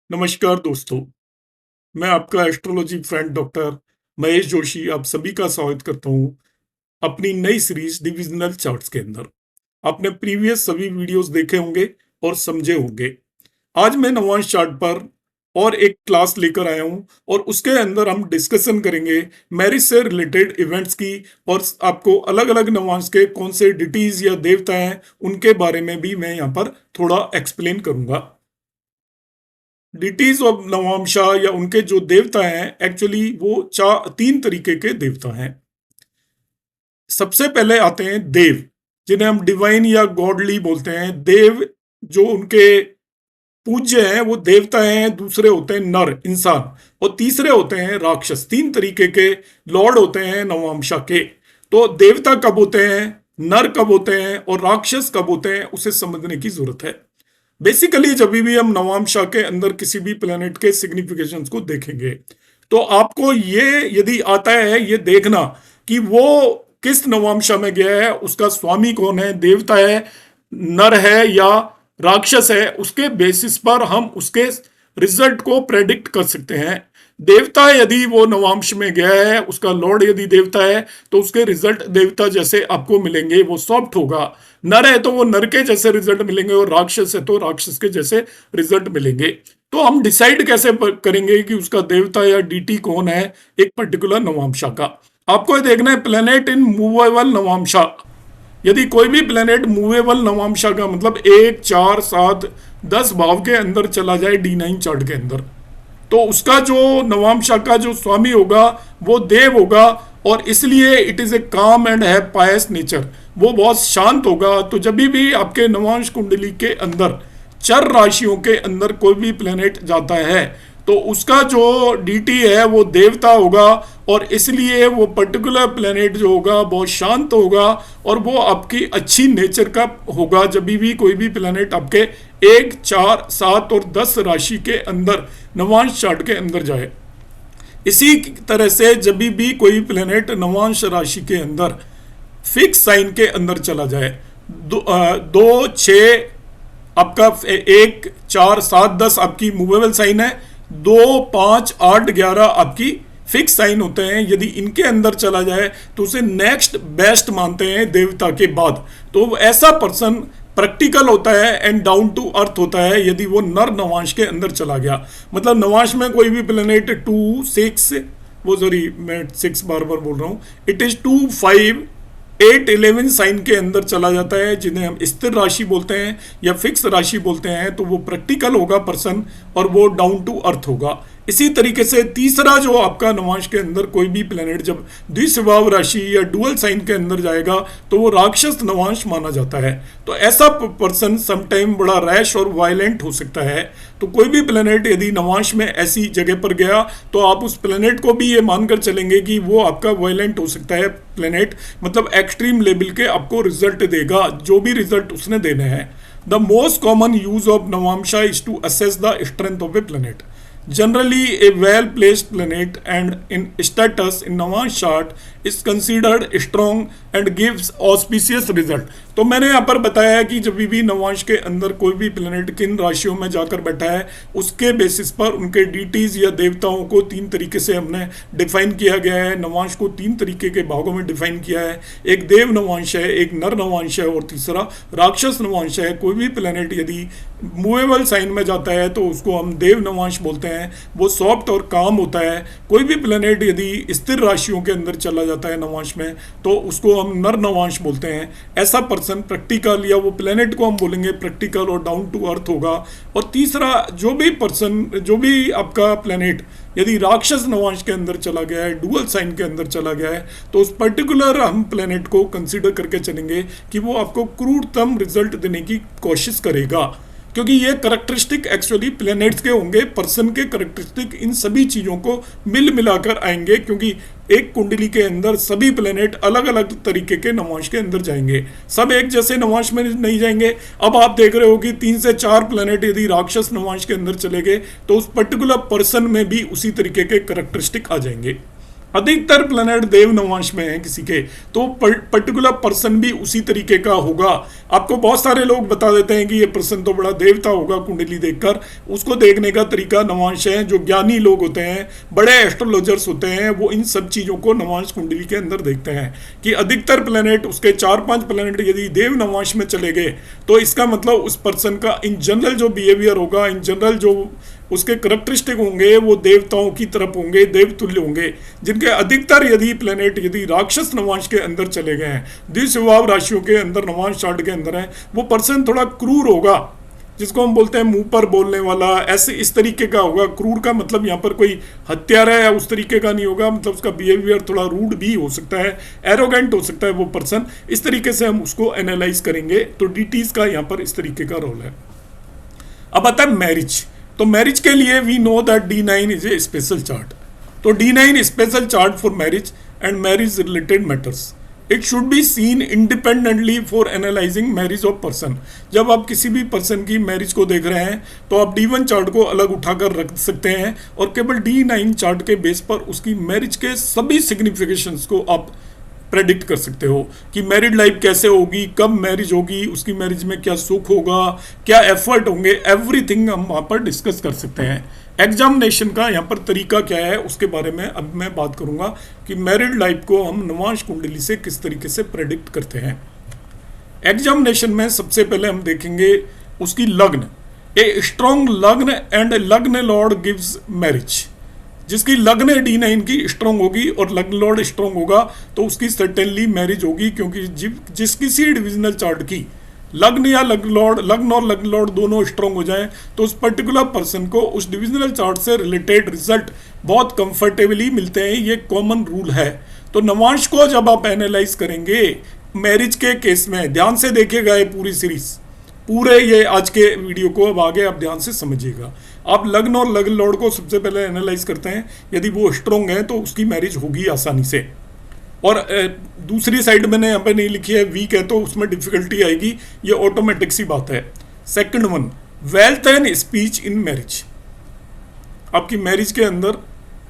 नमस्कार दोस्तों, मैं आपका astrology friend doctor Mahesh Joshi आप सभी का स्वागत करता हूं अपनी नई सीरीज डिविजनल चार्ट्स के अंदर। आपने प्रीवियस सभी वीडियोस देखे होंगे और समझे होंगे। आज मैं नवांश चार्ट पर और एक क्लास लेकर आया हूं और उसके अंदर हम डिस्कशन करेंगे मैरिज से रिलेटेड इवेंट्स की और आपको अलग अलग नवांश के कौन से डिटीज या देवता हैं उनके बारे में भी मैं यहाँ पर थोड़ा एक्सप्लेन करूंगा। डिटीज ऑफ नवामशा या उनके जो देवता हैं एक्चुअली वो तीन तरीके के देवता हैं। सबसे पहले आते हैं देव, जिन्हें हम डिवाइन या गॉडली बोलते हैं। देव जो उनके पूज्य हैं वो देवता हैं। दूसरे होते हैं नर इंसान और तीसरे होते हैं राक्षस। तीन तरीके के लॉर्ड होते हैं नवामशा के। तो देवता कब होते हैं, नर कब होते हैं और राक्षस कब होते हैं उसे समझने की जरूरत है। बेसिकली जब भी हम नवामशा के अंदर किसी भी प्लेनेट के सिग्निफिकेशंस को देखेंगे तो आपको ये यदि आता है ये देखना कि वो किस नवामशा में गया है, उसका स्वामी कौन है, देवता है, नर है या राक्षस है, उसके बेसिस पर हम उसके रिजल्ट को प्रेडिक्ट कर सकते हैं। देवता यदि वो नवांश में गया है, उसका लॉर्ड यदि देवता है तो उसके रिजल्ट देवता जैसे आपको मिलेंगे, वो सॉफ्ट होगा। नर है तो वो नर के जैसे रिजल्ट मिलेंगे और राक्षस है तो राक्षस के जैसे रिजल्ट मिलेंगे। तो हम डिसाइड कैसे करेंगे कि उसका देवता या डीटी कौन है एक पर्टिकुलर नवांशा का। आपको देखना है प्लेनेट इन मूवेबल नवांशा। यदि कोई भी प्लेनेट मूवेबल नवांशा का मतलब 1, 4, 7, 10 भाव के अंदर चला जाए D9 चार्ट के अंदर, तो उसका जो नवामशा का जो स्वामी होगा वो देव होगा और इसलिए इट इज ए काम एंड हैव पायस नेचर। वो बहुत शांत होगा। तो जब भी आपके नवांश कुंडली के अंदर चर राशियों के अंदर कोई भी प्लेनेट जाता है तो उसका जो डीटी है वो देवता होगा और इसलिए वो पर्टिकुलर प्लेनेट जो होगा बहुत शांत होगा और वो आपकी अच्छी नेचर का होगा। जब भी कोई भी प्लेनेट आपके 1, 4, 7 और 10 राशि के अंदर नवांश चार्ट के अंदर जाए। इसी तरह से जब भी कोई प्लेनेट नवांश राशि के अंदर फिक्स साइन के अंदर चला जाए, 2, 6 आपका 1, 4, 7, 10 आपकी मूवेबल साइन है, 2, 5, 8, 11 आपकी फिक्स साइन होते हैं। यदि इनके अंदर चला जाए तो उसे नेक्स्ट बेस्ट मानते हैं देवता के बाद। तो ऐसा पर्सन प्रैक्टिकल होता है एंड डाउन टू अर्थ होता है यदि वो नर नवांश के अंदर चला गया। मतलब नवांश में कोई भी प्लेनेट 2, 6 वो सॉरी मैं 6 बार बार बोल रहा हूँ, इट इज 2, 5, 8, 11 साइन के अंदर चला जाता है, जिन्हें हम स्थिर राशि बोलते हैं या फिक्स राशि बोलते हैं। तो वो प्रैक्टिकल होगा पर्सन और वो डाउन टू अर्थ होगा। इसी तरीके से तीसरा जो आपका नवांश के अंदर कोई भी प्लेनेट जब द्विस्वभाव राशि या डुअल साइन के अंदर जाएगा तो वो राक्षस नवांश माना जाता है। तो ऐसा पर्सन समटाइम बड़ा रैश और वायलेंट हो सकता है। तो कोई भी प्लेनेट यदि नवांश में ऐसी जगह पर गया तो आप उस प्लेनेट को भी ये मानकर चलेंगे कि वो आपका वायलेंट हो सकता है प्लेनेट, मतलब एक्सट्रीम लेवल के आपको रिजल्ट देगा जो भी रिजल्ट उसने देने हैं। The most common use of navamsha is to assess the strength of a planet. Generally, a well-placed planet and in status in Navash chart is considered strong and gives auspicious result। तो मैंने यहाँ पर बताया कि जब भी नवांश के अंदर कोई भी प्लेनेट किन राशियों में जाकर बैठा है उसके बेसिस पर उनके डीटीज या देवताओं को तीन तरीके से हमने डिफाइन किया गया है। नवांश को तीन तरीके के भागों में डिफाइन किया है। एक देव नवांश है, एक नर नवांश है और तीसरा राक्षस नवांश है। कोई भी प्लेनेट यदि मूवेबल साइन में जाता है तो उसको हम देव नवांश बोलते हैं, वो सॉफ्ट और काम होता है। कोई भी प्लेनेट यदि स्थिर राशियों के अंदर चला जाता है नवांश में तो उसको हम नर नवांश बोलते हैं। ऐसा पर्सन प्रैक्टिकल या वो प्लेनेट को हम बोलेंगे प्रैक्टिकल और डाउन टू अर्थ होगा। और तीसरा जो भी पर्सन, जो भी आपका प्लेनेट यदि राक्षस नवांश के अंदर चला गया है, डुअल साइन के अंदर चला गया है, तो उस पर्टिकुलर हम प्लेनेट को कंसीडर करके चलेंगे कि वो आपको क्रूरतम रिजल्ट देने की कोशिश करेगा। क्योंकि ये करेक्टरिस्टिक एक्चुअली प्लेनेट्स के होंगे, पर्सन के करेक्टरिस्टिक इन सभी चीज़ों को मिल मिलाकर आएंगे। क्योंकि एक कुंडली के अंदर सभी प्लेनेट अलग अलग तरीके के नवांश के अंदर जाएंगे, सब एक जैसे नवांश में नहीं जाएंगे। अब आप देख रहे हो कि 3 से 4 प्लेनेट यदि राक्षस नवांश के अंदर चले गए तो उस पर्टिकुलर पर्सन में भी उसी तरीके के करेक्टरिस्टिक आ जाएंगे। अधिकतर प्लैनेट देव नवांश में है किसी के, तो पर्टिकुलर पर्सन भी उसी तरीके का होगा। आपको बहुत सारे लोग बता देते हैं कि ये पर्सन तो बड़ा देवता होगा कुंडली देखकर। उसको देखने का तरीका नवांश है। जो ज्ञानी लोग होते हैं, बड़े एस्ट्रोलॉजर्स होते हैं, वो इन सब चीज़ों को नवांश कुंडली के अंदर देखते हैं कि अधिकतर प्लैनेट, उसके 4-5 प्लैनेट यदि देव नवांश में चले गए तो इसका मतलब उस पर्सन का इन जनरल जो बिहेवियर होगा, इन जनरल जो उसके करैक्टरिस्टिक होंगे, वो देवताओं की तरफ होंगे, देवतुल्य होंगे। जिनके अधिकतर यदि प्लेनेट यदि राक्षस नवांश के अंदर चले गए हैं, द्विस्वभाव राशियों के अंदर नवांश चार्ट के अंदर है, वो पर्सन थोड़ा क्रूर होगा, जिसको हम बोलते हैं मुंह पर बोलने वाला, ऐसे इस तरीके का होगा। क्रूर का मतलब यहाँ पर कोई हत्यारा है उस तरीके का नहीं होगा, मतलब उसका बिहेवियर थोड़ा रूड भी हो सकता है, एरोगेंट हो सकता है वो पर्सन। इस तरीके से हम उसको एनालाइज करेंगे। तो डीटीज का यहाँ पर इस तरीके का रोल है। अब आता है मैरिज। तो मैरिज के लिए we know that D9 is a special chart. तो D9 special chart for marriage and marriage related matters. It should be seen independently for analysing marriage of person. जब आप किसी भी पर्सन की मैरिज को देख रहे हैं तो आप D1 चार्ट को अलग उठाकर रख सकते हैं और केवल D9 चार्ट के बेस पर उसकी मैरिज के सभी सिग्निफिकेशंस को आप प्रेडिक्ट कर सकते हो कि मैरिड लाइफ कैसे होगी, कब मैरिज होगी, उसकी मैरिज में क्या सुख होगा, क्या एफर्ट होंगे, एवरीथिंग हम वहाँ पर डिस्कस कर सकते हैं। एग्जामिनेशन का यहाँ पर तरीका क्या है उसके बारे में अब मैं बात करूँगा कि मैरिड लाइफ को हम नवांश कुंडली से किस तरीके से प्रेडिक्ट करते हैं। एग्जामिनेशन में सबसे पहले हम देखेंगे उसकी लग्न। ए स्ट्रॉन्ग लग्न एंड लग्न लॉर्ड गिव्स मैरिज। जिसकी लग्न D9 की स्ट्रॉन्ग होगी और लग्न लॉर्ड स्ट्रॉन्ग होगा तो उसकी सर्टेनली मैरिज होगी, क्योंकि जिस किसी डिविजनल चार्ट की लग्न या लग्न और लग्न लॉर्ड दोनों स्ट्रॉन्ग हो जाएं तो उस पर्टिकुलर पर्सन को उस डिविजनल चार्ट से रिलेटेड रिजल्ट बहुत कंफर्टेबली मिलते हैं। ये कॉमन रूल है। तो नवांश को जब आप एनालाइज करेंगे मैरिज के केस में, ध्यान से देखिएगा ये पूरी सीरीज, पूरे ये आज के वीडियो को अब आगे आप ध्यान से समझिएगा। आप लग्न और लग्न लॉर्ड को सबसे पहले एनालाइज करते हैं। यदि वो स्ट्रॉन्ग है तो उसकी मैरिज होगी आसानी से। और दूसरी साइड मैंने यहाँ पे नहीं लिखी है, वीक है तो उसमें डिफिकल्टी आएगी, ये ऑटोमेटिक सी बात है। Second one, wealth and speech in marriage. आपकी मैरिज के अंदर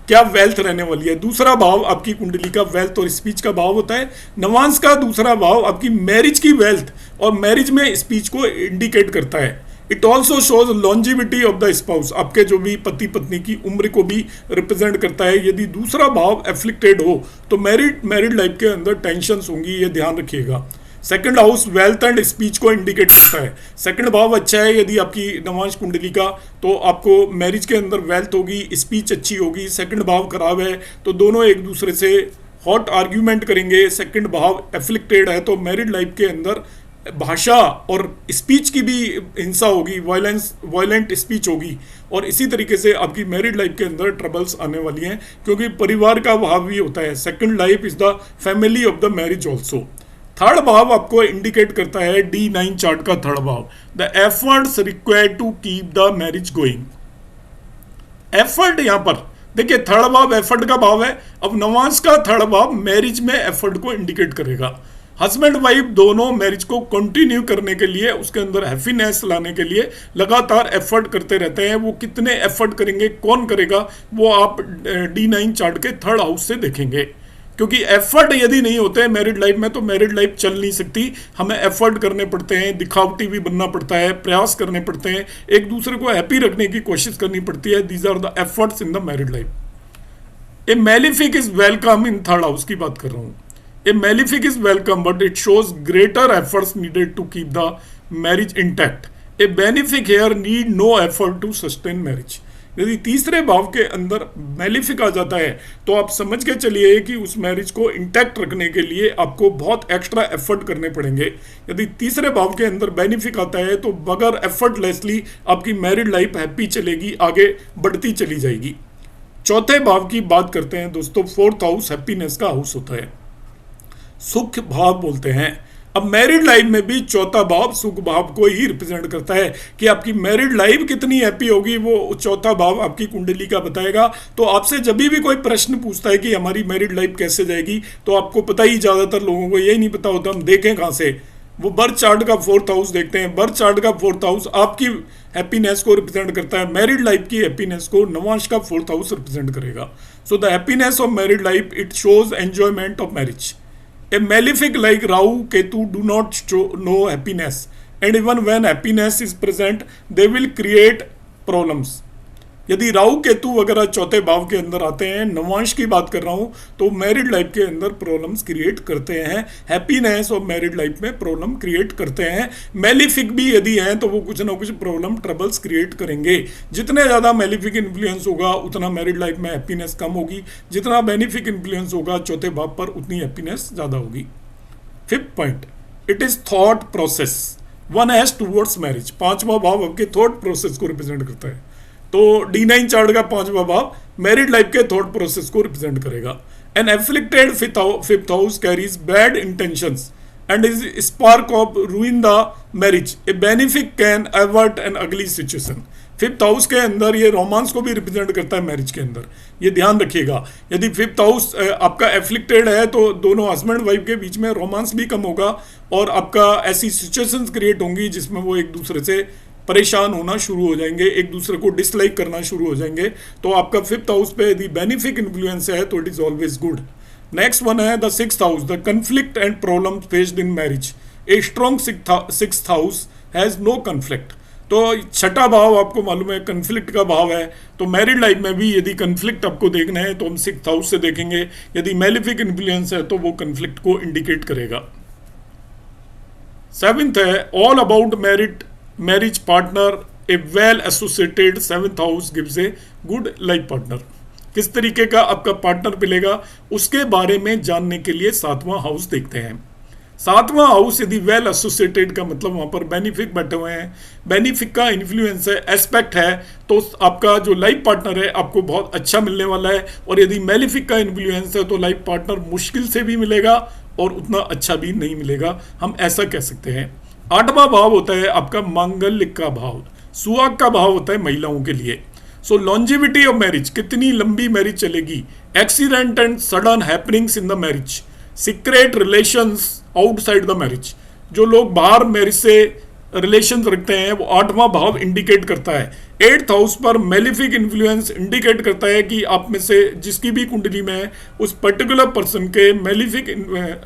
क्या वेल्थ रहने वाली है। दूसरा भाव आपकी कुंडली का वेल्थ और स्पीच का भाव होता है। नवांश का दूसरा भाव आपकी मैरिज की वेल्थ और मैरिज में स्पीच को इंडिकेट करता है। It also shows longevity of the spouse. आपके जो भी पति पत्नी की उम्र को भी रिप्रेजेंट करता है। यदि दूसरा भाव एफ्लिक्टेड हो तो मैरिड लाइफ के अंदर टेंशंस होंगी, ये ध्यान रखिएगा। Second house wealth and speech को इंडिकेट करता है। सेकंड भाव अच्छा है यदि आपकी नवांश कुंडली का, तो आपको मैरिज के अंदर वेल्थ होगी, स्पीच अच्छी होगी। सेकंड भाव खराब है तो दोनों एक दूसरे से हॉट आर्ग्यूमेंट करेंगे। सेकंड भाव एफ्लिक्टेड है तो मैरिड लाइफ के अंदर भाषा और स्पीच की भी हिंसा होगी, वायलेंट स्पीच होगी। और इसी तरीके से आपकी मैरिड लाइफ के अंदर ट्रबल्स आने वाली हैं, क्योंकि परिवार का भाव भी होता है। Second life is the family of the marriage also. Third भाव आपको इंडिकेट करता है D9 चार्ट का थर्ड भाव, the efforts required to keep the marriage going. Effort यहाँ पर देखिए, थर्ड भाव एफर्ट का भाव है। अब नवांश का थर्ड भाव मैरिज में एफर्ट को इंडिकेट करेगा। हस्बैंड वाइफ दोनों मैरिज को कंटिन्यू करने के लिए, उसके अंदर हैप्पीनेस लाने के लिए लगातार एफर्ट करते रहते हैं। वो कितने एफर्ट करेंगे, कौन करेगा, वो आप D9 चार्ट के थर्ड हाउस से देखेंगे। क्योंकि एफर्ट यदि नहीं होते हैं मैरिड लाइफ में तो मैरिड लाइफ चल नहीं सकती। हमें एफर्ट करने पड़ते हैं, दिखावटी भी बनना पड़ता है, प्रयास करने पड़ते हैं, एक दूसरे को हैप्पी रखने की कोशिश करनी पड़ती है। These are the efforts in the married life. A malefic is welcome in third house की बात कर रहा हूँ। A malefic is welcome, but it shows greater efforts needed to keep the marriage intact. A benefic here need no effort to sustain marriage. यदि तीसरे भाव के अंदर मैलिफिक आ जाता है तो आप समझ के चलिए कि उस मैरिज को इंटैक्ट रखने के लिए आपको बहुत एक्स्ट्रा एफर्ट करने पड़ेंगे। यदि तीसरे भाव के अंदर बेनिफिक आता है तो बगैर एफर्टलेसली आपकी मैरिड लाइफ हैप्पी चलेगी, आगे बढ़ती चली जाएगी। चौथे भाव की बात करते हैं दोस्तों। फोर्थ हाउस हैप्पीनेस का हाउस होता है, सुख भाव बोलते हैं। अब मैरिड लाइफ में भी चौथा भाव सुख भाव को ही रिप्रेजेंट करता है कि आपकी मैरिड लाइफ कितनी हैप्पी होगी, वो चौथा भाव आपकी कुंडली का बताएगा। तो आपसे जब भी कोई प्रश्न पूछता है कि हमारी मैरिड लाइफ कैसे जाएगी, तो आपको पता ही, ज़्यादातर लोगों को यही नहीं पता होता। हम देखें कहाँ से, वो बर्थ चार्ट का फोर्थ हाउस देखते हैं। बर्थ चार्ट का फोर्थ हाउस आपकी हैप्पीनेस को रिप्रेजेंट करता है, मैरिड लाइफ की हैप्पीनेस को नवांश का 4th हाउस रिप्रेजेंट करेगा। So the happiness of married life it shows enjoyment of marriage. A malefic like Rahu Ketu do not show no happiness and even when happiness is present they will create problems. यदि राहु केतु वगैरह चौथे भाव के अंदर आते हैं, नवांश की बात कर रहा हूं, तो मैरिड लाइफ के अंदर प्रॉब्लम्स क्रिएट करते हैं। हैप्पीनेस और मैरिड लाइफ में प्रॉब्लम क्रिएट करते हैं। मेलिफिक भी यदि हैं तो वो कुछ ना कुछ प्रॉब्लम ट्रबल्स क्रिएट करेंगे। जितने ज़्यादा मेलिफिक इन्फ्लुएंस होगा उतना मैरिड लाइफ में हैप्पीनेस कम होगी, जितना बेनिफिक इन्फ्लुएंस होगा चौथे भाव पर उतनी हैप्पीनेस ज़्यादा होगी। 5th point, it is thought process one has towards marriage. 5वां भाव आपके थॉट प्रोसेस को रिप्रेजेंट करता है। तो D9 चार्ट का 5वां भाव मैरिड लाइफ के थॉट प्रोसेस को रिप्रेजेंट करेगा। An afflicted fifth house carries bad intentions and is spark of ruin the marriage. A benefic can avert an ugly situation. 5th house के अंदर ये रोमांस को भी रिप्रेजेंट करता है मैरिज के अंदर, ये ध्यान रखिएगा। यदि 5th हाउस आपका एफ्लिक्टेड है तो दोनों हस्बैंड वाइफ के बीच में रोमांस भी कम होगा और आपका ऐसी सिचुएशंस क्रिएट होंगी जिसमें वो एक दूसरे से परेशान होना शुरू हो जाएंगे, एक दूसरे को डिसलाइक करना शुरू हो जाएंगे। तो आपका 5th हाउस पे यदि बेनिफिक इन्फ्लुएंस है तो it is always good. Next one है the 6th house, the conflict and problem faced in marriage. A strong 6th house has no conflict. तो 6ठा भाव आपको मालूम है कन्फ्लिक्ट का भाव है, तो मैरिड लाइफ में भी यदि कन्फ्लिक्ट आपको देखना है तो हम 6th हाउस से देखेंगे। यदि मेलिफिक इन्फ्लुएंस है तो वो कन्फ्लिक्ट को इंडिकेट करेगा। 7th है all about marriage partner. A well associated 7th house gives a good life partner. किस तरीके का आपका पार्टनर मिलेगा उसके बारे में जानने के लिए 7वां हाउस देखते हैं। 7वां हाउस यदि वेल एसोसिएटेड का मतलब वहां पर बेनिफिक बैठे हुए हैं, बेनिफिक का इन्फ्लुएंस है, एस्पेक्ट है, तो आपका जो लाइफ पार्टनर है आपको बहुत अच्छा मिलने वाला है। और यदि मेलिफिक का इन्फ्लुएंस है तो लाइफ पार्टनर मुश्किल से भी मिलेगा और उतना अच्छा भी नहीं मिलेगा, हम ऐसा कह सकते हैं। 8वां भाव होता है आपका मांगल्य का भाव, सुहाग का भाव होता है महिलाओं के लिए। सो लॉन्जिविटी ऑफ मैरिज, कितनी लंबी मैरिज चलेगी। Accident and sudden happenings in the marriage. Secret relations outside the marriage, जो लोग बाहर मैरिज से रिलेशन रखते हैं वो 8वां भाव इंडिकेट करता है। 8th हाउस पर मेलिफिक इन्फ्लुएंस इंडिकेट करता है कि आप में से जिसकी भी कुंडली में है उस पर्टिकुलर पर्सन के मेलिफिक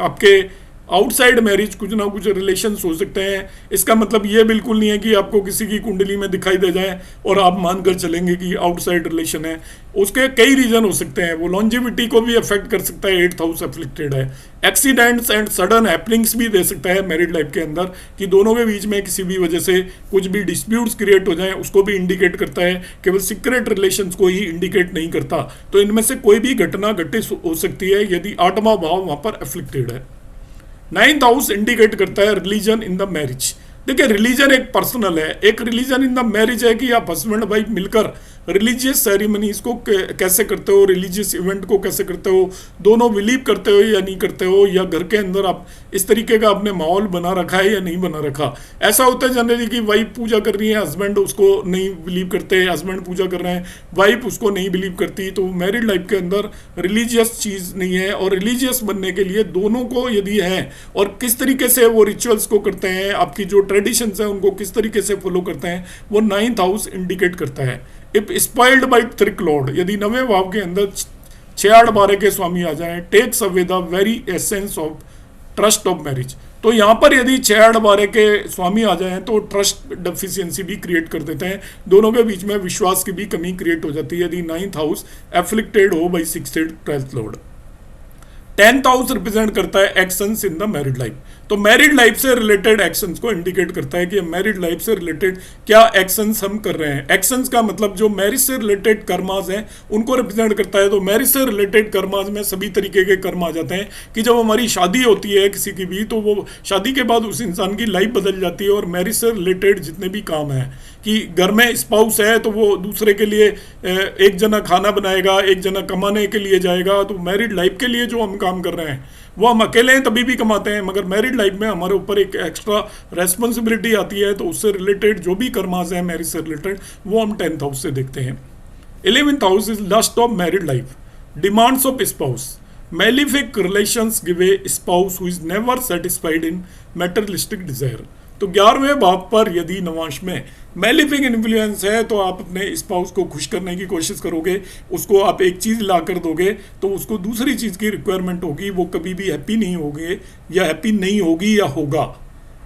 आपके आउटसाइड मैरिज कुछ ना कुछ रिलेशंस हो सकते हैं। इसका मतलब ये बिल्कुल नहीं है कि आपको किसी की कुंडली में दिखाई दे जाए और आप मानकर चलेंगे कि आउटसाइड रिलेशन है। उसके कई रीजन हो सकते हैं, वो लॉन्जिविटी को भी अफेक्ट कर सकता है। 8th हाउस एफ्लिक्टेड है। एक्सीडेंट्स एंड सडन हैपनिंग्स भी दे सकता है मैरिड लाइफ के अंदर, कि दोनों के बीच में किसी भी वजह से कुछ भी डिस्प्यूट्स क्रिएट हो जाए, उसको भी इंडिकेट करता है। केवल सीक्रेट रिलेशंस को ही इंडिकेट नहीं करता। तो इनमें से कोई भी घटना घटित हो सकती है यदि 8वां भाव वहां पर एफ्लिक्टेड है। 9th हाउस इंडिकेट करता है रिलीजन इन द मैरिज। देखिए रिलीजन एक पर्सनल है, एक रिलीजन इन द मैरिज है कि आप हस्बैंड वाइफ मिलकर रिलीजियस सेरेमनीज को कैसे करते हो, रिलीजियस इवेंट को कैसे करते हो, दोनों बिलीव करते हो या नहीं करते हो, या घर के अंदर आप इस तरीके का आपने माहौल बना रखा है या नहीं बना रखा। ऐसा होता है जनरली कि वाइफ पूजा कर रही है, हस्बैंड उसको नहीं बिलीव करते, हस्बैंड पूजा कर रहे हैं, वाइफ उसको नहीं बिलीव करती। तो मैरिड लाइफ के अंदर रिलीजियस चीज़ नहीं है, और रिलीजियस बनने के लिए दोनों को यदि है और किस तरीके से वो रिचुअल्स को करते हैं, आपकी जो ट्रेडिशंस हैं उनको किस तरीके से फॉलो करते हैं, वो 9th हाउस इंडिकेट करता है। इफ स्पॉइल्ड बाय त्रिक लॉर्ड, यदि 9वें भाव के अंदर 6-8-12 के स्वामी आ जाएं, takes away the very essence of trust of marriage. तो यहाँ पर यदि 6-8-12 के स्वामी आ जाएं तो ट्रस्ट डेफिशिएंसी भी क्रिएट कर देते हैं, दोनों के बीच में विश्वास की भी कमी क्रिएट हो जाती है यदि 9th हाउस एफ्लिक्टेड हो by 6th 12th Lord. 10th house represent करता है actions in the married life. तो मैरिड लाइफ से रिलेटेड एक्शंस को इंडिकेट करता है कि मैरिड लाइफ से रिलेटेड क्या एक्शंस हम कर रहे हैं। एक्शंस का मतलब जो मैरिज से रिलेटेड कर्माज हैं उनको रिप्रेजेंट करता है। तो मैरिज से रिलेटेड कर्माज में सभी तरीके के कर्म आ जाते हैं कि जब हमारी शादी होती है किसी की भी, तो वो शादी के बाद उस इंसान की लाइफ बदल जाती है। और मैरिज से रिलेटेड जितने भी काम हैं कि घर में स्पाउस है तो वो दूसरे के लिए एक जना खाना बनाएगा, एक जना कमाने के लिए जाएगा। तो मैरिड लाइफ के लिए जो हम काम कर रहे हैं वो हम अकेले हैं तभी भी कमाते हैं, मगर मैरिड लाइफ में हमारे ऊपर एक एक्स्ट्रा रेस्पॉन्सिबिलिटी आती है। तो उससे रिलेटेड जो भी कर्मास हैं मैरिज से रिलेटेड वो हम 10th हाउस से देखते हैं। 11th house is lust of married life, demands of spouse. Malefic relations give a spouse who is never satisfied in materialistic desire. तो 11वें भाव पर यदि नवांश में मैलिफिक इन्फ्लुएंस है तो आप अपने स्पाउस को खुश करने की कोशिश करोगे, उसको आप एक चीज़ ला कर दोगे तो उसको दूसरी चीज़ की रिक्वायरमेंट होगी, वो कभी भी हैप्पी नहीं होगी या हैप्पी नहीं होगी या होगा।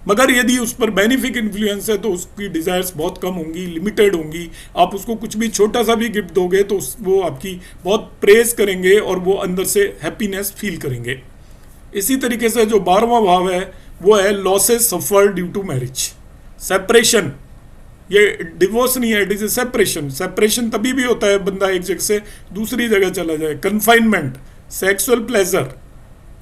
मगर यदि उस पर बेनिफिक इन्फ्लुएंस है तो उसकी डिज़ायर्स बहुत कम होंगी, लिमिटेड होंगी। आप उसको कुछ भी छोटा सा भी गिफ्ट दोगे तो वो आपकी बहुत प्रेज करेंगे और वो अंदर से हैप्पीनेस फील करेंगे। इसी तरीके से जो 12वां भाव है वो है losses suffer due to marriage, separation. ये डिवोर्स नहीं है, it is a separation. Separation तभी भी होता है बंदा एक जगह से दूसरी जगह चला जाए। कन्फाइनमेंट, सेक्सुअल प्लेजर,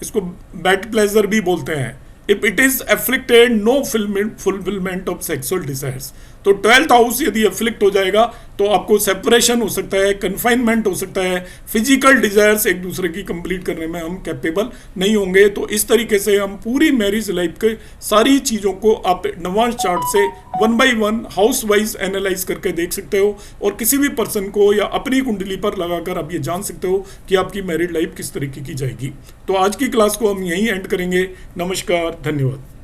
इसको बैड प्लेजर भी बोलते हैं। If it is afflicted no fulfilment of sexual desires, तो 12th हाउस यदि एफ्लिक्ट हो जाएगा तो आपको सेपरेशन हो सकता है, कन्फाइनमेंट हो सकता है, फिजिकल डिजायर्स एक दूसरे की कंप्लीट करने में हम कैपेबल नहीं होंगे। तो इस तरीके से हम पूरी मैरिज लाइफ के सारी चीज़ों को आप नवांश चार्ट से 1 by 1 हाउस वाइज एनालाइज करके देख सकते हो और किसी भी पर्सन को या अपनी कुंडली पर लगाकर आप ये जान सकते हो कि आपकी मैरिड लाइफ किस तरीके की जाएगी। तो आज की क्लास को हम यहीं एंड करेंगे। नमस्कार, धन्यवाद।